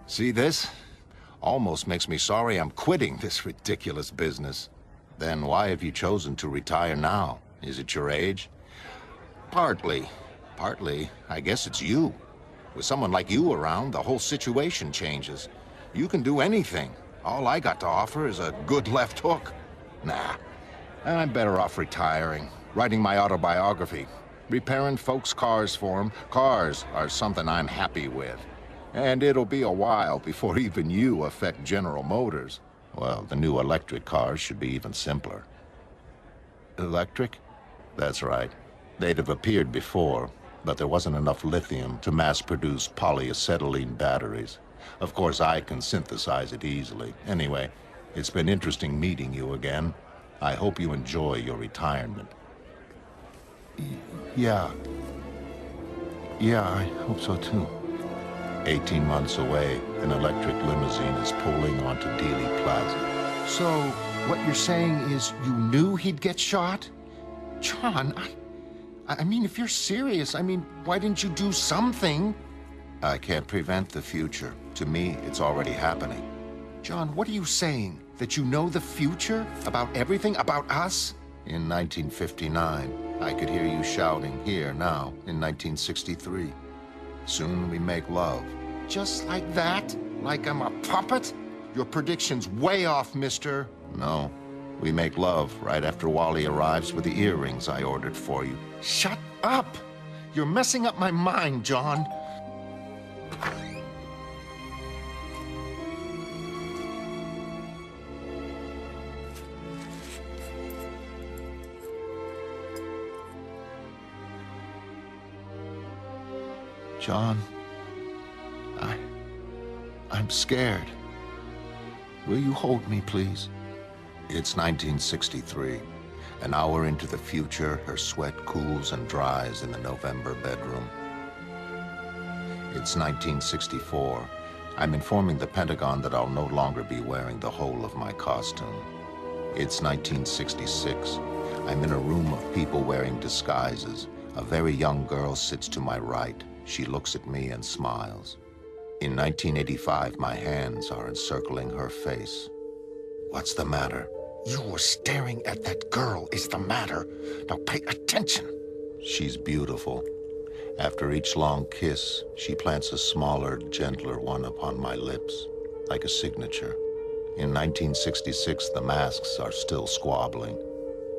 See this? Almost makes me sorry I'm quitting this ridiculous business. Then why have you chosen to retire now? Is it your age? Partly. Partly, I guess it's you. With someone like you around, the whole situation changes. You can do anything. All I got to offer is a good left hook. Nah, I'm better off retiring, writing my autobiography, repairing folks' cars for them. Cars are something I'm happy with. And it'll be a while before even you affect General Motors. Well, the new electric cars should be even simpler. Electric? That's right. They'd have appeared before, but there wasn't enough lithium to mass-produce polyacetylene batteries. Of course, I can synthesize it easily. Anyway, it's been interesting meeting you again. I hope you enjoy your retirement. Yeah. Yeah, I hope so too. 18 months away, an electric limousine is pulling onto Dealey Plaza. So, what you're saying is you knew he'd get shot? John, I mean, if you're serious, why didn't you do something? I can't prevent the future. To me, it's already happening. John, what are you saying? That you know the future? About everything? About us? In 1959, I could hear you shouting here now, in 1963. Soon we make love. Just like that? Like I'm a puppet? Your prediction's way off, mister. No, we make love right after Wally arrives with the earrings I ordered for you. Shut up! You're messing up my mind, John. John, I'm scared. Will you hold me, please? It's 1963. An hour into the future, her sweat cools and dries in the November bedroom. It's 1964. I'm informing the Pentagon that I'll no longer be wearing the whole of my costume. It's 1966. I'm in a room of people wearing disguises. A very young girl sits to my right. She looks at me and smiles. In 1985, my hands are encircling her face. What's the matter? You were staring at that girl is the matter. Now pay attention. She's beautiful. After each long kiss, she plants a smaller, gentler one upon my lips, like a signature. In 1966, the masks are still squabbling.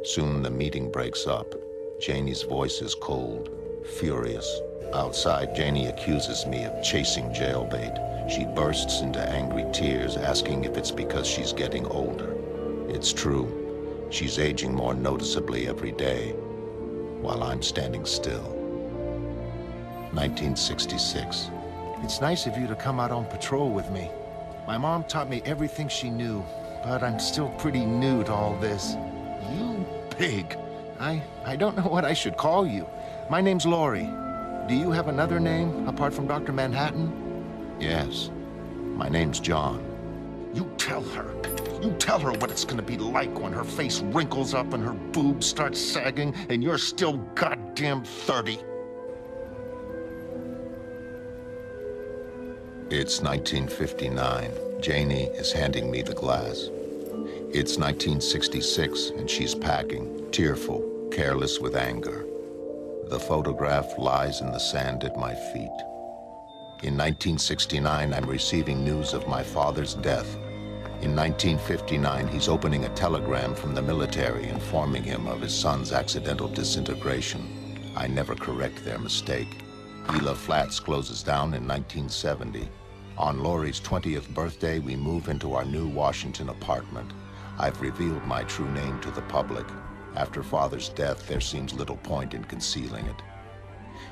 Soon the meeting breaks up. Janie's voice is cold, furious. Outside, Janie accuses me of chasing jailbait. She bursts into angry tears, asking if it's because she's getting older. It's true. She's aging more noticeably every day, while I'm standing still. 1966. It's nice of you to come out on patrol with me. My mom taught me everything she knew, but I'm still pretty new to all this. You pig. I don't know what I should call you. My name's Laurie. Do you have another name, apart from Dr. Manhattan? Yes. My name's John. You tell her what it's gonna be like when her face wrinkles up and her boobs start sagging and you're still goddamn 30. It's 1959. Janie is handing me the glass. It's 1966, and she's packing, tearful, careless with anger. The photograph lies in the sand at my feet. In 1969, I'm receiving news of my father's death. In 1959, he's opening a telegram from the military informing him of his son's accidental disintegration. I never correct their mistake. Gila Flats closes down in 1970. On Laurie's 20th birthday, we move into our new Washington apartment. I've revealed my true name to the public. After Father's death, there seems little point in concealing it.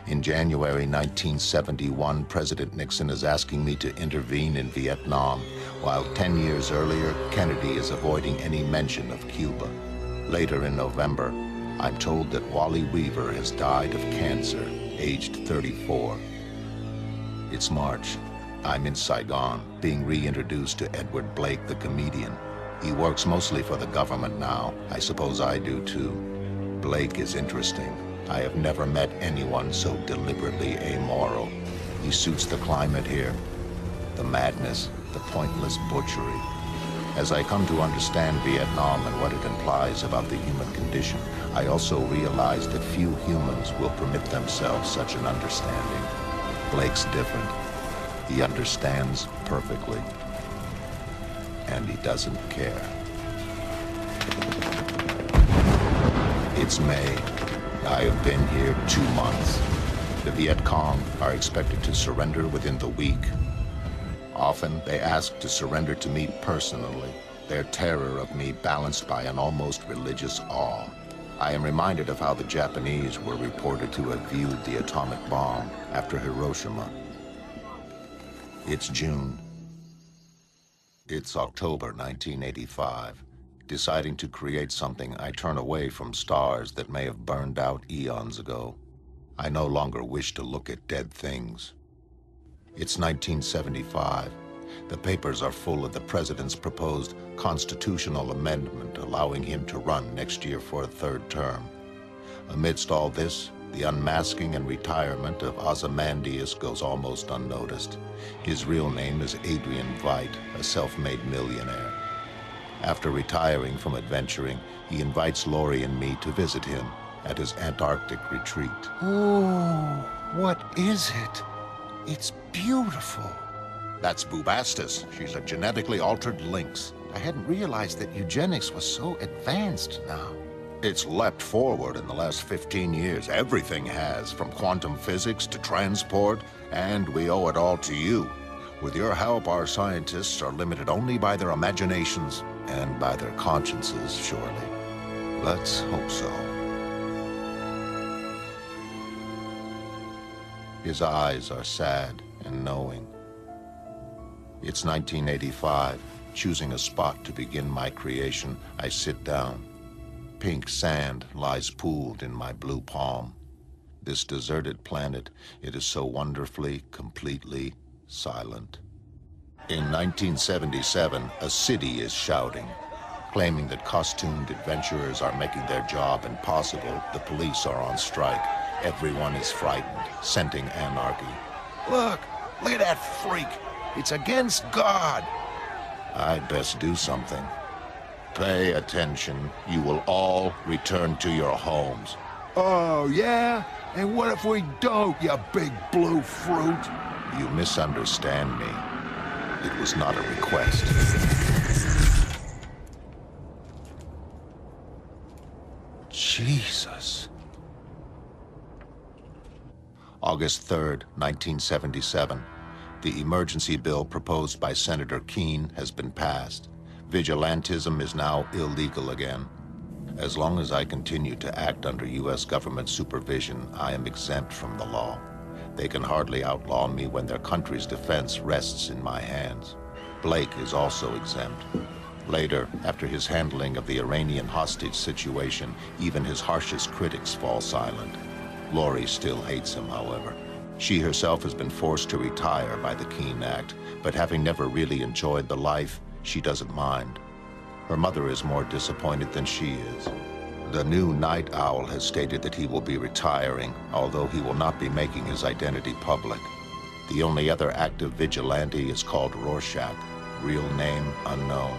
In January 1971, President Nixon is asking me to intervene in Vietnam, while 10 years earlier, Kennedy is avoiding any mention of Cuba. Later in November, I'm told that Wally Weaver has died of cancer, aged 34. It's March. I'm in Saigon, being reintroduced to Edward Blake, the comedian. He works mostly for the government now. I suppose I do too. Blake is interesting. I have never met anyone so deliberately amoral. He suits the climate here. The madness, the pointless butchery. As I come to understand Vietnam and what it implies about the human condition, I also realize that few humans will permit themselves such an understanding. Blake's different. He understands perfectly. And he doesn't care. It's May. I have been here 2 months. The Viet Cong are expected to surrender within the week. Often, they ask to surrender to me personally, their terror of me balanced by an almost religious awe. I am reminded of how the Japanese were reported to have viewed the atomic bomb after Hiroshima. It's June. It's October 1985. Deciding to create something, I turn away from stars that may have burned out eons ago. I no longer wish to look at dead things. It's 1975. The papers are full of the president's proposed constitutional amendment allowing him to run next year for a third term. Amidst all this, the unmasking and retirement of Ozymandias goes almost unnoticed. His real name is Adrian Veidt, a self-made millionaire. After retiring from adventuring, he invites Laurie and me to visit him at his Antarctic retreat. Oh, what is it? It's beautiful. That's Bubastis. She's a genetically altered lynx. I hadn't realized that eugenics was so advanced now. It's leapt forward in the last 15 years. Everything has, from quantum physics to transport, and we owe it all to you. With your help, our scientists are limited only by their imaginations and by their consciences, surely. Let's hope so. His eyes are sad and knowing. It's 1985. Choosing a spot to begin my creation, I sit down. Pink sand lies pooled in my blue palm. This deserted planet, it is so wonderfully, completely silent. In 1977, a city is shouting. Claiming that costumed adventurers are making their job impossible, the police are on strike. Everyone is frightened, scenting anarchy. Look at that freak. It's against God. I'd best do something. Pay attention. You will all return to your homes. Oh, yeah? And what if we don't, you big blue fruit? You misunderstand me. It was not a request. Jesus. August 3rd, 1977. The emergency bill proposed by Senator Keene has been passed. Vigilantism is now illegal again. As long as I continue to act under U.S. government supervision, I am exempt from the law. They can hardly outlaw me when their country's defense rests in my hands. Blake is also exempt. Later, after his handling of the Iranian hostage situation, even his harshest critics fall silent. Laurie still hates him, however. She herself has been forced to retire by the Keene Act, but having never really enjoyed the life, she doesn't mind. Her mother is more disappointed than she is. The new night owl has stated that he will be retiring, although he will not be making his identity public. The only other active vigilante is called Rorschach, real name unknown.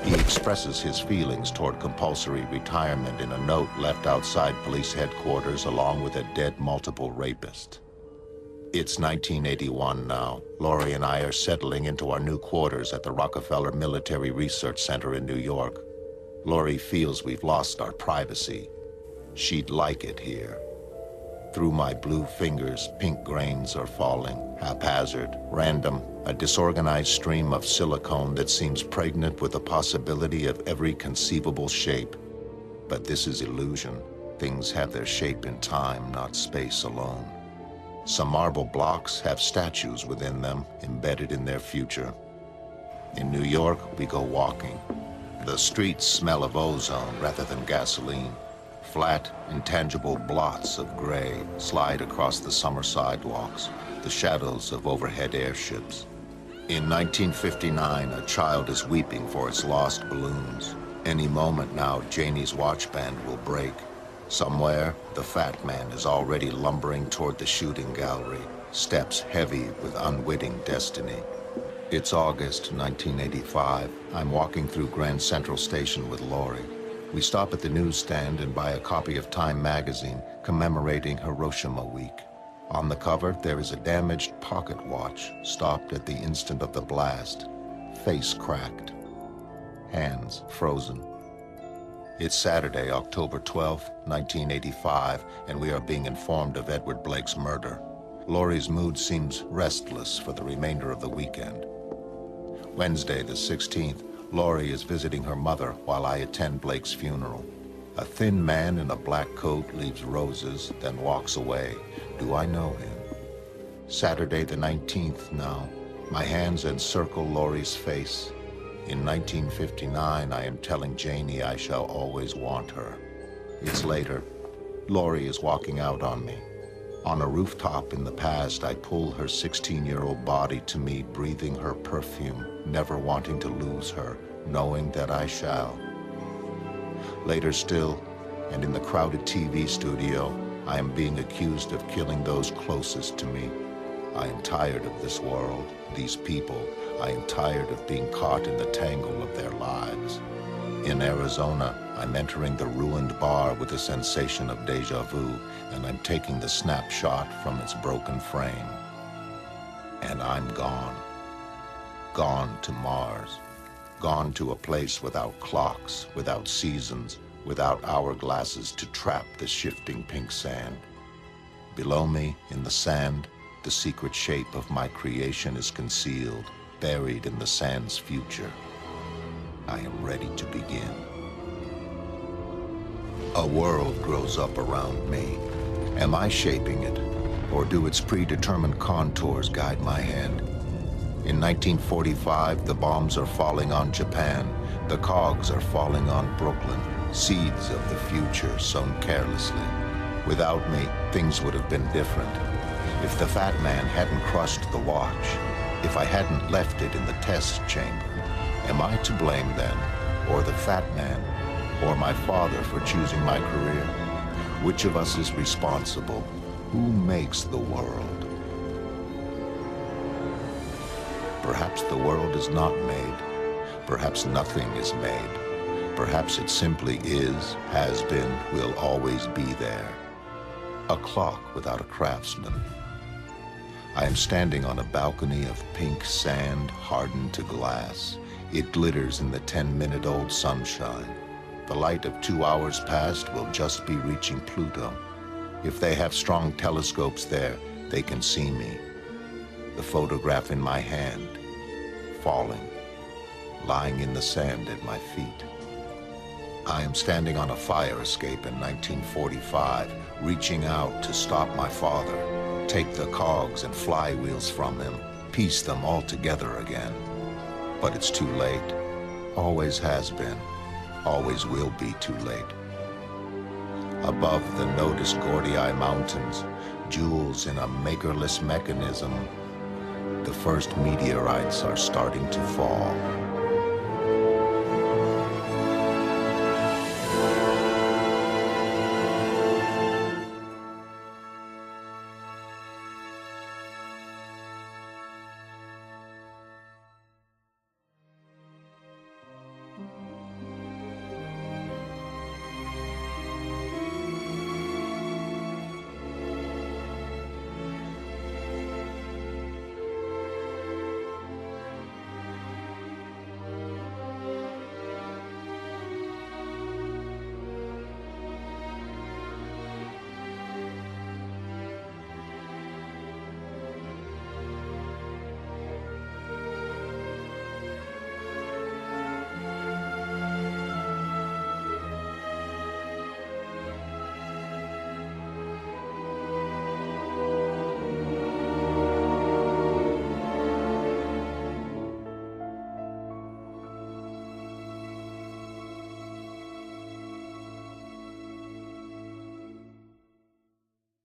He expresses his feelings toward compulsory retirement in a note left outside police headquarters along with a dead multiple rapist. It's 1981 now. Laurie and I are settling into our new quarters at the Rockefeller Military Research Center in New York. Laurie feels we've lost our privacy. She'd like it here. Through my blue fingers, pink grains are falling, haphazard, random, a disorganized stream of silicone that seems pregnant with the possibility of every conceivable shape. But this is illusion. Things have their shape in time, not space alone. Some marble blocks have statues within them, embedded in their future. In New York, we go walking. The streets smell of ozone rather than gasoline. Flat, intangible blots of gray slide across the summer sidewalks, the shadows of overhead airships. In 1959, a child is weeping for its lost balloons. Any moment now, Janie's watch band will break. Somewhere, the fat man is already lumbering toward the shooting gallery, steps heavy with unwitting destiny. It's August 1985. I'm walking through Grand Central Station with Laurie. We stop at the newsstand and buy a copy of Time magazine commemorating Hiroshima Week. On the cover, there is a damaged pocket watch stopped at the instant of the blast, face cracked, hands frozen. It's Saturday, October 12, 1985, and we are being informed of Edward Blake's murder. Laurie's mood seems restless for the remainder of the weekend. Wednesday, the 16th, Laurie is visiting her mother while I attend Blake's funeral. A thin man in a black coat leaves roses, then walks away. Do I know him? Saturday, the 19th now. My hands encircle Laurie's face. In 1959, I am telling Janie I shall always want her. It's later. Laurie is walking out on me. On a rooftop in the past, I pull her 16-year-old body to me, breathing her perfume, never wanting to lose her, knowing that I shall. Later still, and in the crowded TV studio, I am being accused of killing those closest to me. I am tired of this world, these people. I am tired of being caught in the tangle of their lives. In Arizona, I'm entering the ruined bar with a sensation of déjà vu, and I'm taking the snapshot from its broken frame. And I'm gone. Gone to Mars. Gone to a place without clocks, without seasons, without hourglasses to trap the shifting pink sand. Below me, in the sand, the secret shape of my creation is concealed, buried in the sand's future. I am ready to begin. A world grows up around me. Am I shaping it, or do its predetermined contours guide my hand? In 1945, the bombs are falling on Japan. The cogs are falling on Brooklyn, seeds of the future sown carelessly. Without me, things would have been different. If the fat man hadn't crushed the watch, if I hadn't left it in the test chamber, am I to blame then, or the fat man, or my father for choosing my career? Which of us is responsible? Who makes the world? Perhaps the world is not made. Perhaps nothing is made. Perhaps it simply is, has been, will always be there. A clock without a craftsman. I am standing on a balcony of pink sand hardened to glass. It glitters in the 10-minute-old sunshine. The light of 2 hours past will just be reaching Pluto. If they have strong telescopes there, they can see me. The photograph in my hand, falling, lying in the sand at my feet. I am standing on a fire escape in 1945, reaching out to stop my father, take the cogs and flywheels from him, piece them all together again. But it's too late. Always has been. Always will be too late. Above the noticed Gordii Mountains, jewels in a makerless mechanism, the first meteorites are starting to fall.